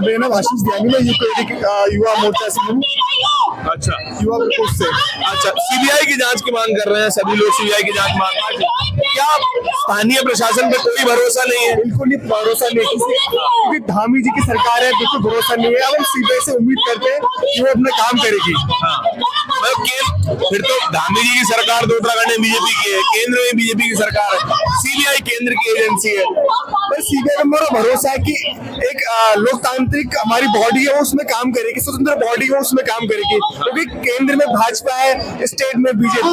मेरा नाम आशीष दयानी, मैं युवा मोर्चा से हूँ। अच्छा, युवा मोर्चा से। अच्छा, सीबीआई की जांच की मांग कर रहे हैं सभी लोग, सीबीआई की जांच मांग कर रहे हैं। क्या स्थानीय प्रशासन पे कोई भरोसा नहीं है? बिल्कुल ही भरोसा नहीं है, क्योंकि धामी जी की सरकार है, बिल्कुल भरोसा नहीं है। अब हम सीबीआई से उम्मीद करते हैं कि वो अपना काम करेगी। फिर तो धामी जी की सरकार तो उत्तराखंड में बीजेपी की है, केंद्र में बीजेपी की सरकार है, सीबीआई केंद्र की एजेंसी है। पर सीबीआई में मेरा भरोसा है कि एक लोकतांत्रिक हमारी बॉडी है, वो उसमें काम करेगी, स्वतंत्र बॉडी है, वो उसमें काम करेगी। क्योंकि केंद्र में भाजपा है, स्टेट में बीजेपी,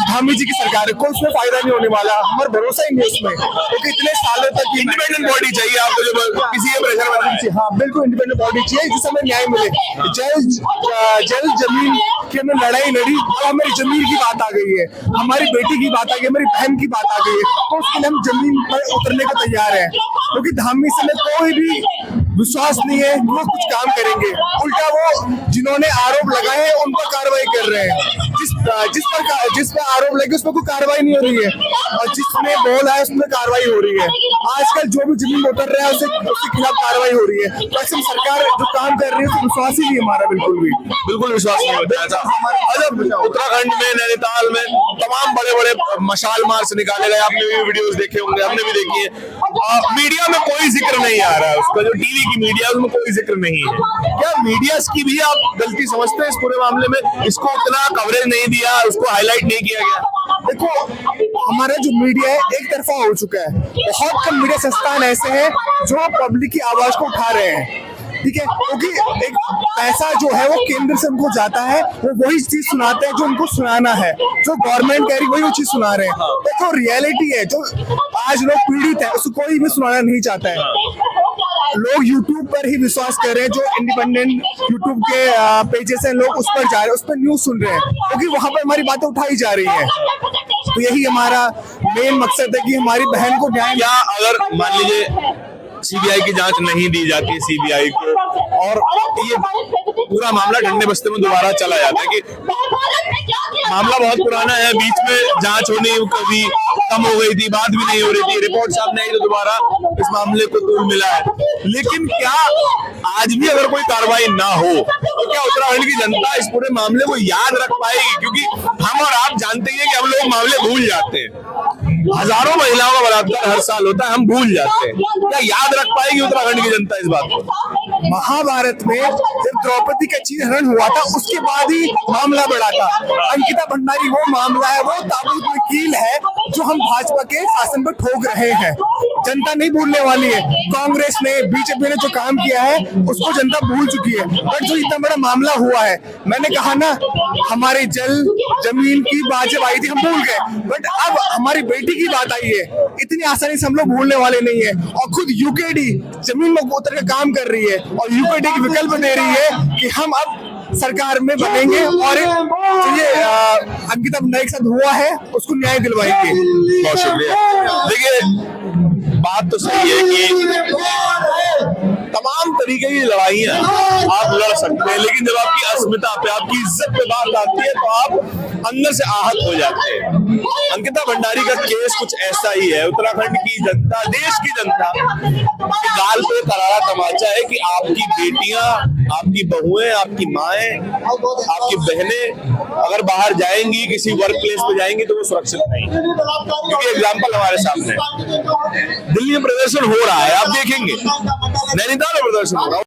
धामी जी की सरकार है, कोई उसमें फायदा नहीं होने वाला। हमारा भरोसा ही नहीं उसमें, क्योंकि इतने सालों तक इंडिपेंडेंट बॉडी चाहिए आपको, जो किसी के प्रेशर में नहीं। हाँ बिल्कुल, इंडिपेंडेंट बॉडी चाहिए जिससे हमें न्याय मिले। जल जमीन की हमने लड़ाई लड़ी, और हमारी जमीन की बात आ गई है, हमारी बेटी की बात आ गई, हमारी बहन की बात आ गई है, तो उसके लिए हम जमीन पर उतरने को तैयार है। क्योंकि धामी से कोई भी विश्वास नहीं है कि वो कुछ काम करेंगे। उल्टा वो जिन्होंने आरोप लगाए हैं उन पर कार्रवाई कर रहे हैं। जिस पर आरोप लगे उस पर कोई कार्रवाई नहीं हो रही है, और जिसने बोला है उसमें कार्रवाई हो रही है। आजकल जो भी जमीन उतर रहा है उसके खिलाफ कार्रवाई हो रही है। तो ऐसे सरकार जो काम कर रही है उसको विश्वास ही नहीं हमारा, बिल्कुल विश्वास नहीं होता है। अच्छा, उत्तराखंड में, नैनीताल में तमाम बड़े बड़े मशाल मार्च निकाले गए, आपने भी वीडियोस देखे होंगे, हमने भी देखी है। मीडिया में कोई जिक्र नहीं आ रहा है उसका, जो टीवी की मीडिया उसमें कोई जिक्र नहीं है। क्या मीडिया की भी आप गलती समझते हैं इस पूरे मामले में? इसको उतना कवरेज नहीं दिया, उसको हाईलाइट नहीं किया गया? देखो, हमारा जो मीडिया है एक तरफा हो चुका है। बहुत कम मीडिया संस्थान ऐसे हैं जो पब्लिक की आवाज को उठा रहे हैं, ठीक है, क्योंकि एक पैसा जो है वो केंद्र से उनको जाता है, वो वही चीज सुनाते हैं जो उनको सुनाना है, जो गवर्नमेंट कह रही वही वो चीज सुना रहे हैं। देखो, रियलिटी है, जो आज लोग पीड़ित है उसको कोई भी सुनाना नहीं चाहता है। लोग YouTube पर ही विश्वास कर रहे हैं, जो इंडिपेंडेंट YouTube के पेजेस हैं, लोग उस पर जा रहे हैं, उस पर न्यूज सुन रहे हैं, क्योंकि वहां पर हमारी बातें उठाई जा रही है। तो यही हमारा मेन मकसद है कि हमारी बहन को न्याय। क्या अगर मान लीजिए सीबीआई की जांच नहीं दी जाती सीबीआई को, और ये पूरा मामला ठंडे बस्ते में दोबारा चला जाता है, कि मामला बहुत पुराना है, बीच में जांच होनी कभी कम हो गई थी, बात भी नहीं हो रही थी, रिपोर्ट सामने आई तो दोबारा इस मामले को तूल मिला है। लेकिन क्या आज भी अगर कोई कार्रवाई ना हो तो क्या उत्तराखंड की जनता इस पूरे मामले को याद रख पाएगी? क्योंकि हम और आप जानते हैं कि हम लोग मामले भूल जाते हैं, हजारों महिलाओं का बलात्कार हर साल होता है, हम भूल जाते हैं। क्या याद रख पाएगी उत्तराखंड की जनता इस बात को? महाभारत में जब द्रौपदी का चीरहरण हुआ था उसके बाद ही मामला बढ़ा था। अंकिता भंडारी वो मामला है, वो ताबूत में कील है जो हम भाजपा के शासन पर ठोक रहे हैं। जनता नहीं भूलने वाली है। कांग्रेस ने, बीजेपी ने जो काम किया है उसको जनता भूल चुकी है। बट जो इतना बड़ा मामला हुआ है, मैंने कहा ना, हमारे जल जमीन की बात जब आई थी हम भूल गए, बट अब हमारी बेटी की बात आई है, इतनी आसानी से हम लोग भूलने वाले नहीं है। और खुद यूकेडी जमीन में उतर के काम कर रही है, और यूकेडी की विकल्प दे रही है कि हम अब सरकार में बनेंगे, और ये अंकिता भंडारी के साथ हुआ है उसको न्याय दिलवाएंगे। बहुत शुक्रिया। देखिए, बात तो सही है कि तमाम तरीके की लड़ाइयां आप लड़ सकते हैं, लेकिन जब आपकी अस्मिता पे, आपकी इज्जत पे बात आती है तो आप अंदर से आहत हो जाते हैं। अंकिता भंडारी का केस कुछ ऐसा ही है। उत्तराखंड की जनता, देश की जनता के गाल पे करारा तमाचा है कि आपकी बेटियां, आपकी बहुएं, आपकी माएं, आपकी बहनें अगर बाहर जाएंगी, किसी वर्क प्लेस पे जाएंगी तो वो सुरक्षित नहीं, क्योंकि एग्जाम्पल हमारे सामने है। दिल्ली में प्रदर्शन हो रहा है, आप देखेंगे, नैनीताल में प्रदर्शन हो रहा है।